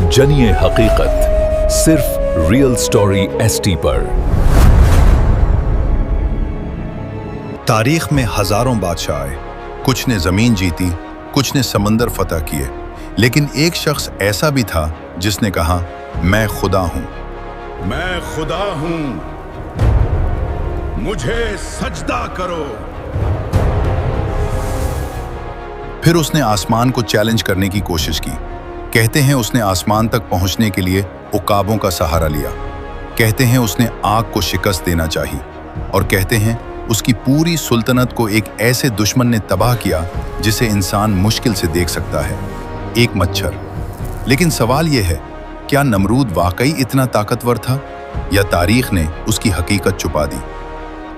जनिए हकीकत सिर्फ real story ST पर। तारीख में हजारों बादशाह आए, कुछ ने जमीन जीती, कुछ ने समंदर फतह किए, लेकिन एक शख्स ऐसा भी था जिसने कहा, मैं खुदा हूं। मैं खुदा हूं, मुझे सजदा करो। फिर उसने आसमान को चैलेंज करने की कोशिश की। कहते हैं उसने आसमान तक पहुंचने के लिए उकाबों का सहारा लिया। कहते हैं उसने आग को शिकस्त देना चाहिए, और कहते हैं उसकी पूरी सुल्तनत को एक ऐसे दुश्मन ने तबाह किया जिसे इंसान मुश्किल से देख सकता है, एक मच्छर। लेकिन सवाल यह है, क्या नमरूद वाकई इतना ताकतवर था, या तारीख ने उसकी हकीकत छुपा दी?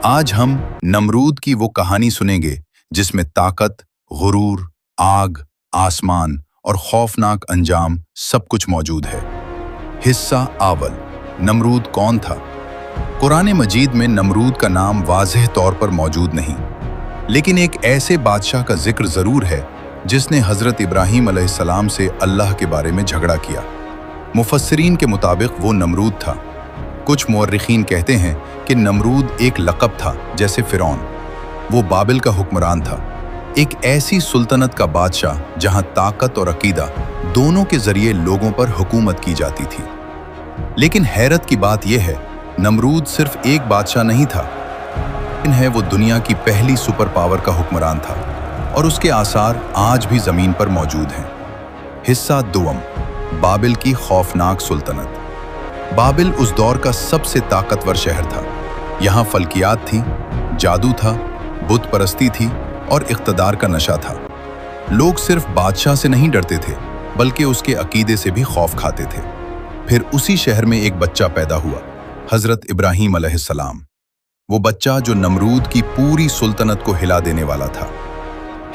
आज हम नमरूद की वो कहानी सुनेंगे जिसमें ताकत, गुरूर, आग, आसमान और खौफनाक अंजाम सब कुछ मौजूद है। हिस्सा अव्वल, नमरूद कौन था? कुरान मजीद में नमरूद का नाम वाज़ेह तौर पर मौजूद नहीं, लेकिन एक ऐसे बादशाह का जिक्र जरूर है जिसने हजरत इब्राहीम अलैहिस्सलाम से अल्लाह के बारे में झगड़ा किया। मुफस्सिरीन के मुताबिक वो नमरूद था। कुछ मुअर्रिखीन कहते हैं कि नमरूद एक लक़ब था, जैसे फ़िरौन। वो बाबिल का हुक्मरान था, एक ऐसी सुल्तनत का बादशाह जहां ताकत और अकीदा दोनों के जरिए लोगों पर हुकूमत की जाती थी। लेकिन हैरत की बात यह है, नमरूद सिर्फ एक बादशाह नहीं था, लेकिन है वो दुनिया की पहली सुपर पावर का हुक्मरान था, और उसके आसार आज भी जमीन पर मौजूद हैं। हिस्सा दुवम, बाबिल की खौफनाक सुल्तनत। बाबिल उस दौर का सबसे ताकतवर शहर था। यहाँ फल्कियात थी, जादू था, बुत परस्ती थी और इख्तदार का नशा था। लोग सिर्फ बादशाह से नहीं डरते थे, बल्कि उसके अकीदे से भी खौफ खाते थे। फिर उसी शहर में एक बच्चा पैदा हुआ, हजरत इब्राहीम अलैहिस्सलाम। वो बच्चा जो नमरूद की पूरी सुल्तनत को हिला देने वाला था।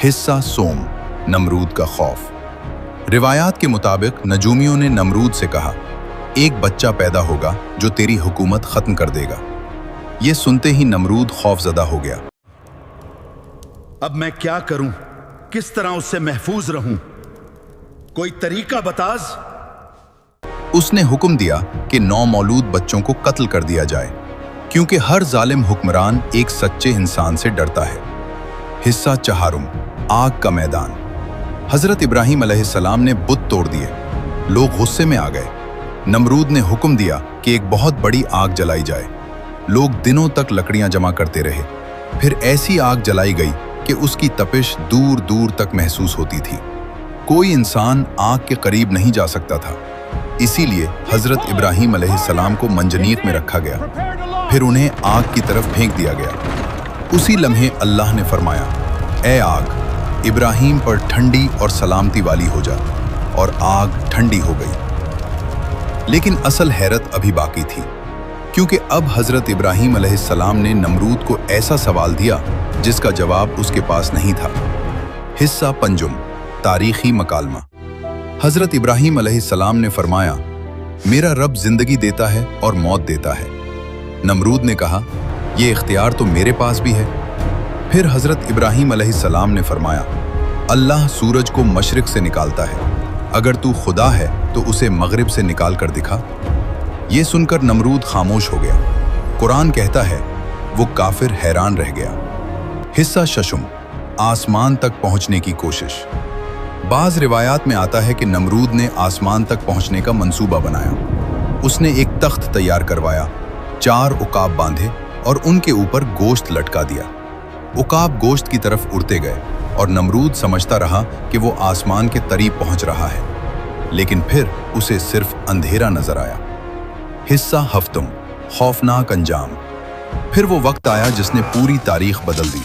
हिस्सा सोम, नमरूद का खौफ। रिवायात के मुताबिक नजूमियों ने नमरूद से कहा, एक बच्चा पैदा होगा जो तेरी हुकूमत खत्म कर देगा। ये सुनते ही नमरूद खौफजदा हो गया। अब मैं क्या करूं? किस तरह उससे महफूज रहूं? कोई तरीका बताज। उसने हुक्म दिया कि 9 मौलूद बच्चों को कत्ल कर दिया जाए, क्योंकि हर जालिम हुक्मरान एक सच्चे इंसान से डरता है। हिस्सा चहारुम, आग का मैदान। हजरत इब्राहीम अलैहिस्सलाम ने बुत तोड़ दिए। लोग गुस्से में आ गए। नमरूद ने हुक्म दिया कि एक बहुत बड़ी आग जलाई जाए। लोग दिनों तक लकड़ियां जमा करते रहे। फिर ऐसी आग जलाई गई कि उसकी तपिश दूर दूर तक महसूस होती थी। कोई इंसान आग के करीब नहीं जा सकता था। इसीलिए हजरत इब्राहीम अलैहिस्सलाम को मंजनीक में रखा गया। फिर उन्हें आग की तरफ फेंक दिया गया। उसी लम्हे अल्लाह ने फरमाया, ए आग, इब्राहीम पर ठंडी और सलामती वाली हो जा, और आग ठंडी हो गई। लेकिन असल हैरत अभी बाकी थी, क्योंकि अब हजरत इब्राहीम अलैहिस्सलाम ने नमरूद को ऐसा सवाल दिया जिसका जवाब उसके पास नहीं था। हिस्सा पंजुम, तारीखी मकालमा। हजरत इब्राहीम अलैहिस्सलाम ने फरमाया, मेरा रब जिंदगी देता है और मौत देता है। नमरूद ने कहा, यह इख्तियार तो मेरे पास भी है। फिर हजरत इब्राहीम अलैहिस्सलाम ने फरमाया, अल्लाह सूरज को मशरिक से निकालता है, अगर तू खुदा है तो उसे मगरिब से निकाल कर दिखा। ये सुनकर नमरूद खामोश हो गया। कुरान कहता है, वो काफिर हैरान रह गया। हिस्सा शशुम, आसमान तक पहुंचने की कोशिश। बाज रिवायात में आता है कि नमरूद ने आसमान तक पहुंचने का मंसूबा बनाया। उसने एक तख्त तैयार करवाया, 4 उकाब बांधे और उनके ऊपर गोश्त लटका दिया। उकाब गोश्त की तरफ उड़ते गए और नमरूद समझता रहा कि वो आसमान के करीब पहुंच रहा है, लेकिन फिर उसे सिर्फ अंधेरा नजर आया। हिस्सा हफ्तुम, खौफनाक अंजाम। फिर वो वक्त आया जिसने पूरी तारीख बदल दी।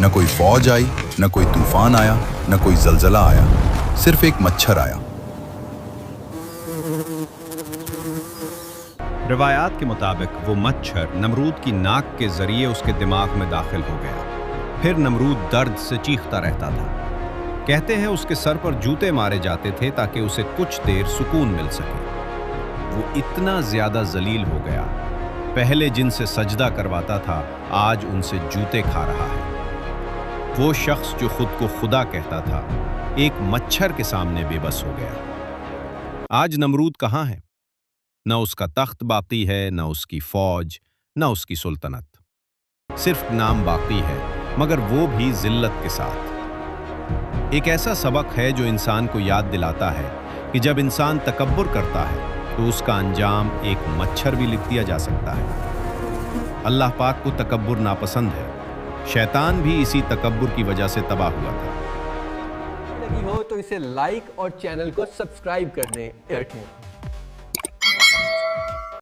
न कोई फौज आई, न कोई तूफान आया, न कोई जलजला आया, सिर्फ एक मच्छर आया। रिवायात के मुताबिक वो मच्छर नमरूद की नाक के जरिए उसके दिमाग में दाखिल हो गया। फिर नमरूद दर्द से चीखता रहता था। कहते हैं उसके सर पर जूते मारे जाते थे ताकि उसे कुछ देर सुकून मिल सके। वो इतना ज्यादा जलील हो गया, पहले जिनसे सजदा करवाता था आज उनसे जूते खा रहा है। वो शख्स जो खुद को खुदा कहता था, एक मच्छर के सामने बेबस हो गया। آج نمرود کہاں ہے؟ نہ اس کا تخت باقی ہے، نہ اس کی فوج، نہ اس کی سلطنت۔ صرف نام باقی ہے، مگر وہ بھی ذلت کے ساتھ۔ ایک ایسا سبق ہے جو انسان کو یاد دلاتا ہے کہ جب انسان تکبر کرتا ہے تو اس کا انجام ایک مچھر بھی لکھ دیا جا سکتا ہے۔ اللہ پاک کو تکبر ناپسند ہے۔ شیطان بھی اسی تکبر کی وجہ سے تباہ ہوا تھا۔ لگی ہو تو اسے لائک اور چینل کو سبسکرائب کر دیں۔ ایئرٹیل